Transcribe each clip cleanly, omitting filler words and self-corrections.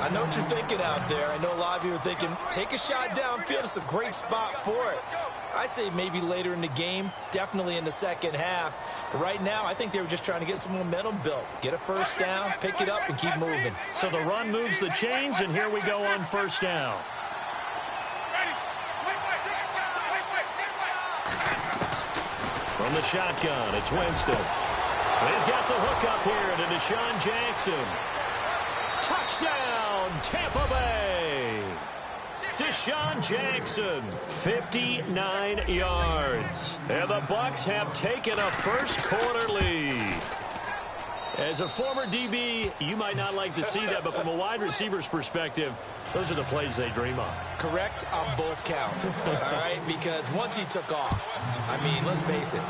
I know what you're thinking out there. I know a lot of you are thinking, take a shot downfield. It's a great spot for it. I'd say maybe later in the game, definitely in the second half. But right now, I think they were just trying to get some momentum built. Get a first down, pick it up, and keep moving. So the run moves the chains, and here we go on first down. From the shotgun, it's Winston. He's got the hook up here to Deshaun Jackson. Touchdown, Tampa Bay. Deshaun Jackson, 59 yards. And the Bucs have taken a first-quarter lead. As a former DB, you might not like to see that, but from a wide receiver's perspective, those are the plays they dream of. Correct on both counts, all right? Because once he took off, I mean, let's face it,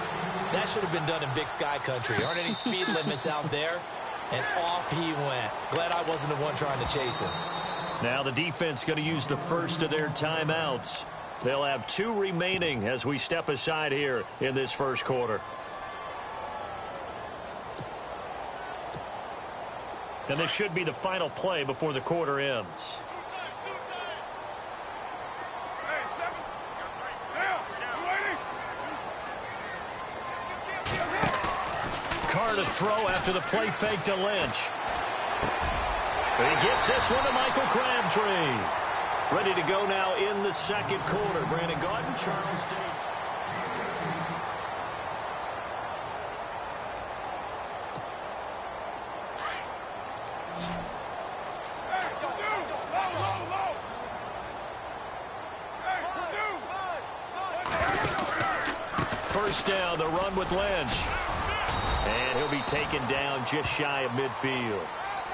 that should have been done in Big Sky country. There aren't any speed limits out there, and off he went. Glad I wasn't the one trying to chase him. Now the defense going to use the first of their timeouts. They'll have 2 remaining as we step aside here in this first quarter. And this should be the final play before the quarter ends. Carr to throw after the play fake to Lynch. He gets this one to Michael Crabtree. Ready to go now in the second quarter. Brandon Gaudin, Charles Davis. First down, the run with Lynch. And he'll be taken down just shy of midfield.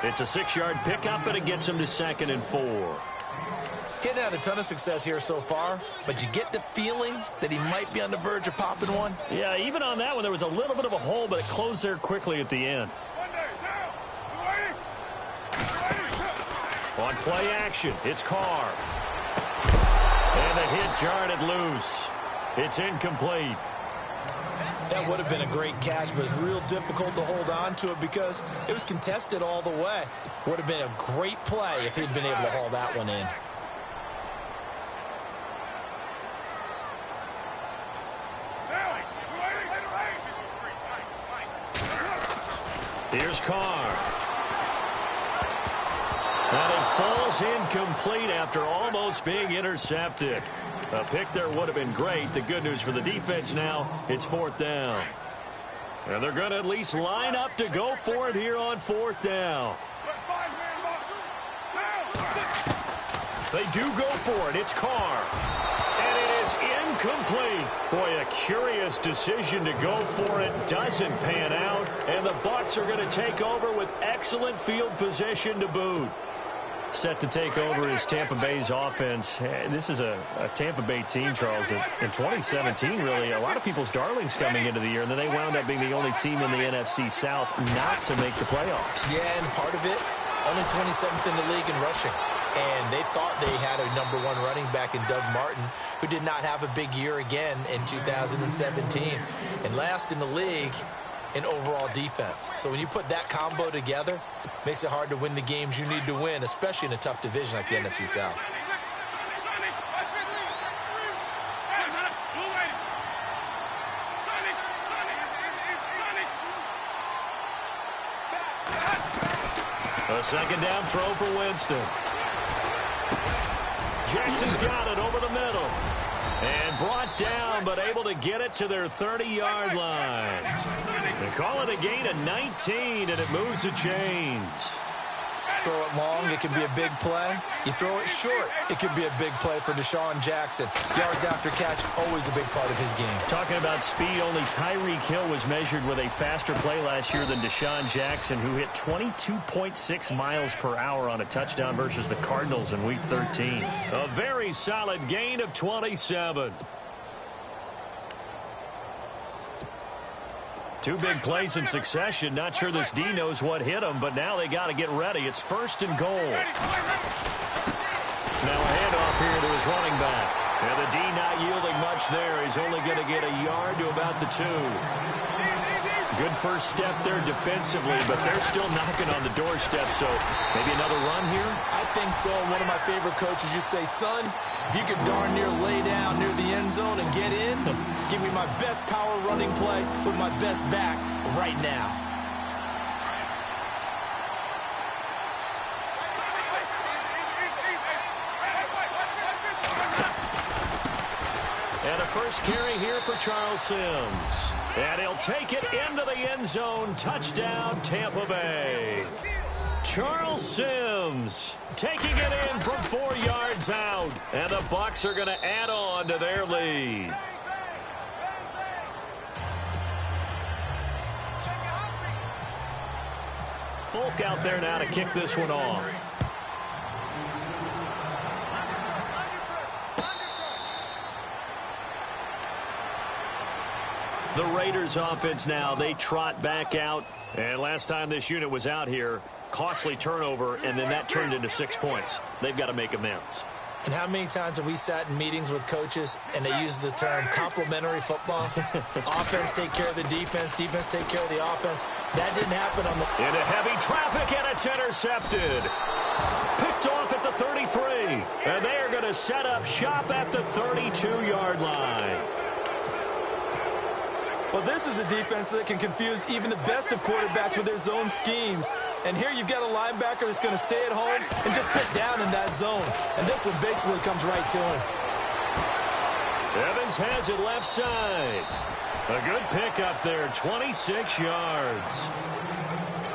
It's a 6-yard pickup, and it gets him to 2nd and 4. Getting had a ton of success here so far, but you get the feeling that he might be on the verge of popping one. Yeah, even on that one, there was a little bit of a hole, but it closed there quickly at the end. On play action, it's Carr. And the hit jarred it loose. It's incomplete. That would have been a great catch, but it's real difficult to hold on to it because it was contested all the way. Would have been a great play if he'd been able to haul that one in. Here's Carr. And it falls incomplete after almost being intercepted. A pick there would have been great. The good news for the defense now, it's 4th down. And they're going to at least line up to go for it here on 4th down. They do go for it. It's Carr. And it is incomplete. Boy, a curious decision to go for it. Doesn't pan out. And the Bucs are going to take over with excellent field position to boot. Set to take over is Tampa Bay's offense. This is a Tampa Bay team, Charles, that in 2017, really, a lot of people's darlings coming into the year, and then they wound up being the only team in the NFC South not to make the playoffs. Yeah, and part of it, only 27th in the league in rushing. And they thought they had a #1 running back in Doug Martin, who did not have a big year again in 2017. And last in the league in overall defense. So when you put that combo together, makes it hard to win the games you need to win, especially in a tough division like the NFC South. A second down throw for Winston. Jackson's got it over the middle. And brought down, but able to get it to their 30-yard line. They call it a gain of 19, and it moves the chains. Throw it long, it can be a big play. You throw it short, it could be a big play for Deshaun Jackson. Yards after catch, always a big part of his game. Talking about speed, only Tyreek Hill was measured with a faster play last year than Deshaun Jackson, who hit 22.6 miles per hour on a touchdown versus the Cardinals in Week 13. A very solid gain of 27. 2 big plays in succession. Not sure this D knows what hit him, but now they got to get ready. It's 1st and goal. Now a handoff here to his running back. And the D not yielding much there. He's only going to get a yard to about the 2. Good first step there defensively, but they're still knocking on the doorstep, so maybe another run here? I think so. And one of my favorite coaches used to say, son, if you could darn near lay down near the end zone and get in, give me my best power running play with my best back right now. And a first carry here for Charles Sims. And he'll take it into the end zone. Touchdown, Tampa Bay. Charles Sims taking it in from 4 yards out. And the Bucs are going to add on to their lead. Folk out there now to kick this one off. The Raiders offense now, they trot back out. And last time this unit was out here, costly turnover, and then that turned into 6 points. They've got to make amends. And how many times have we sat in meetings with coaches and they use the term complementary football? Offense take care of the defense, defense take care of the offense. That didn't happen on the... Into heavy traffic, and it's intercepted. Picked off at the 33. And they are going to set up shop at the 32-yard line. Well, this is a defense that can confuse even the best of quarterbacks with their zone schemes. And here you've got a linebacker that's going to stay at home and just sit down in that zone. And this one basically comes right to him. Evans has it left side. A good pick up there, 26 yards.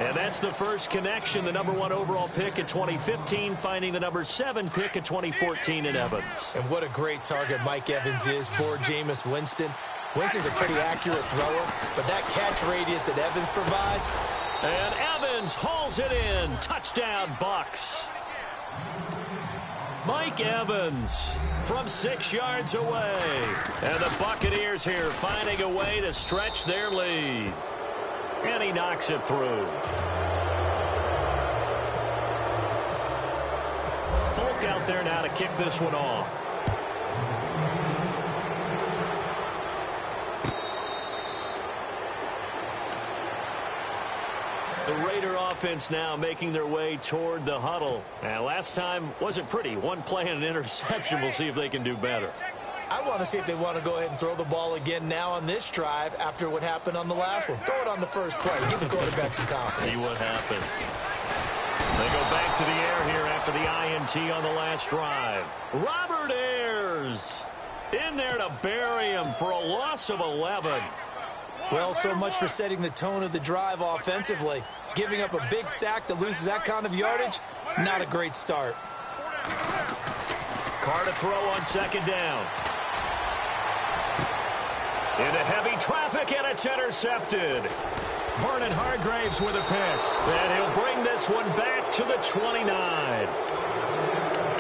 And that's the first connection, the #1 overall pick in 2015, finding the #7 pick in 2014 in Evans. And what a great target Mike Evans is for Jameis Winston. Winston's a pretty accurate thrower, but that catch radius that Evans provides. And Evans hauls it in. Touchdown, Bucs. Mike Evans from 6 yards away. And the Buccaneers here finding a way to stretch their lead. And he knocks it through. Folk out there now to kick this one off. The Raider offense now making their way toward the huddle. And last time wasn't pretty. One play and an interception. We'll see if they can do better. I want to see if they want to go ahead and throw the ball again now on this drive after what happened on the last one. Throw it on the first play. Give the quarterback some confidence. See what happens. They go back to the air here after the INT on the last drive. Robert Ayers in there to bury him for a loss of 11. Well, so much for setting the tone of the drive offensively. Giving up a big sack that loses that kind of yardage, not a great start. Carr to throw on second down. Into heavy traffic, and it's intercepted. Vernon Hargreaves with a pick. And he'll bring this one back to the 29.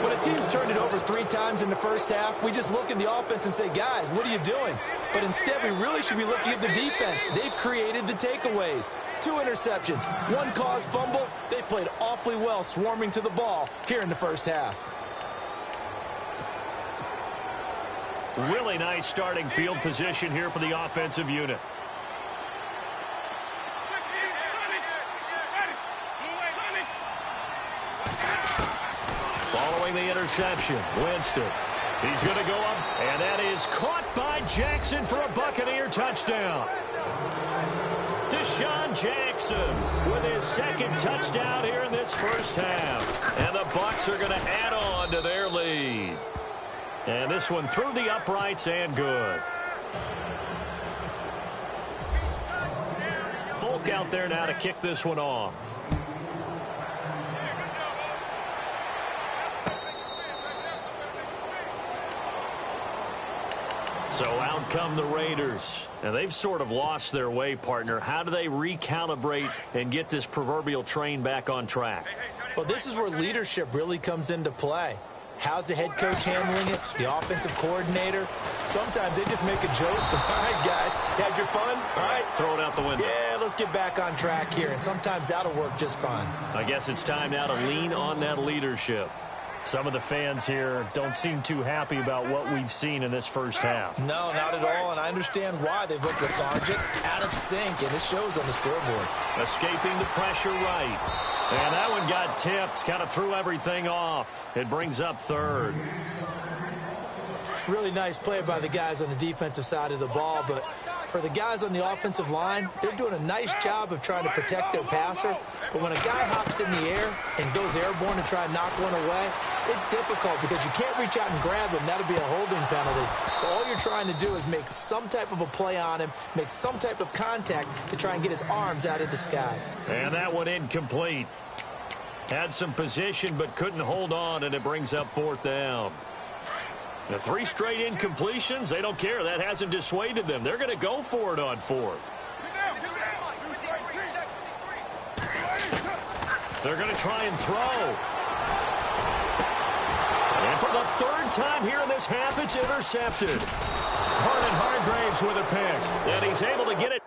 When a team's turned it over 3 times in the first half, we just look at the offense and say, guys, what are you doing? But instead, we really should be looking at the defense. They've created the takeaways. 2 interceptions, 1 caused fumble. They played awfully well swarming to the ball here in the first half. Really nice starting field position here for the offensive unit. Following the interception, Winston. He's going to go up, and that is caught by Jackson for a Buccaneer touchdown. Deshaun Jackson with his second touchdown here in this first half. And the Bucs are going to add on to their lead. And this one through the uprights and good. Folk out there now to kick this one off. So out come the Raiders. And they've sort of lost their way, partner. How do they recalibrate and get this proverbial train back on track? Well, this is where leadership really comes into play. How's the head coach handling it? The offensive coordinator? Sometimes they just make a joke. All right, guys, had your fun? All right. Throw it out the window. Yeah, let's get back on track here. And sometimes that'll work just fine. I guess it's time now to lean on that leadership. Some of the fans here don't seem too happy about what we've seen in this first half. No, not at all, and I understand why. They've looked lethargic, out of sync, and it shows on the scoreboard. Escaping the pressure right. And that one got tipped, kind of threw everything off. It brings up third. Really nice play by the guys on the defensive side of the ball, but for the guys on the offensive line, they're doing a nice job of trying to protect their passer. But when a guy hops in the air and goes airborne to try and knock one away, it's difficult because you can't reach out and grab him. That'll be a holding penalty. So all you're trying to do is make some type of a play on him, make some type of contact to try and get his arms out of the sky. And that one incomplete. Had some position but couldn't hold on, and it brings up fourth down. The 3 straight incompletions, they don't care. That hasn't dissuaded them. They're going to go for it on fourth. They're going to try and throw. And for the 3rd time here in this half, it's intercepted. Vernon Hargraves with a pick. And he's able to get it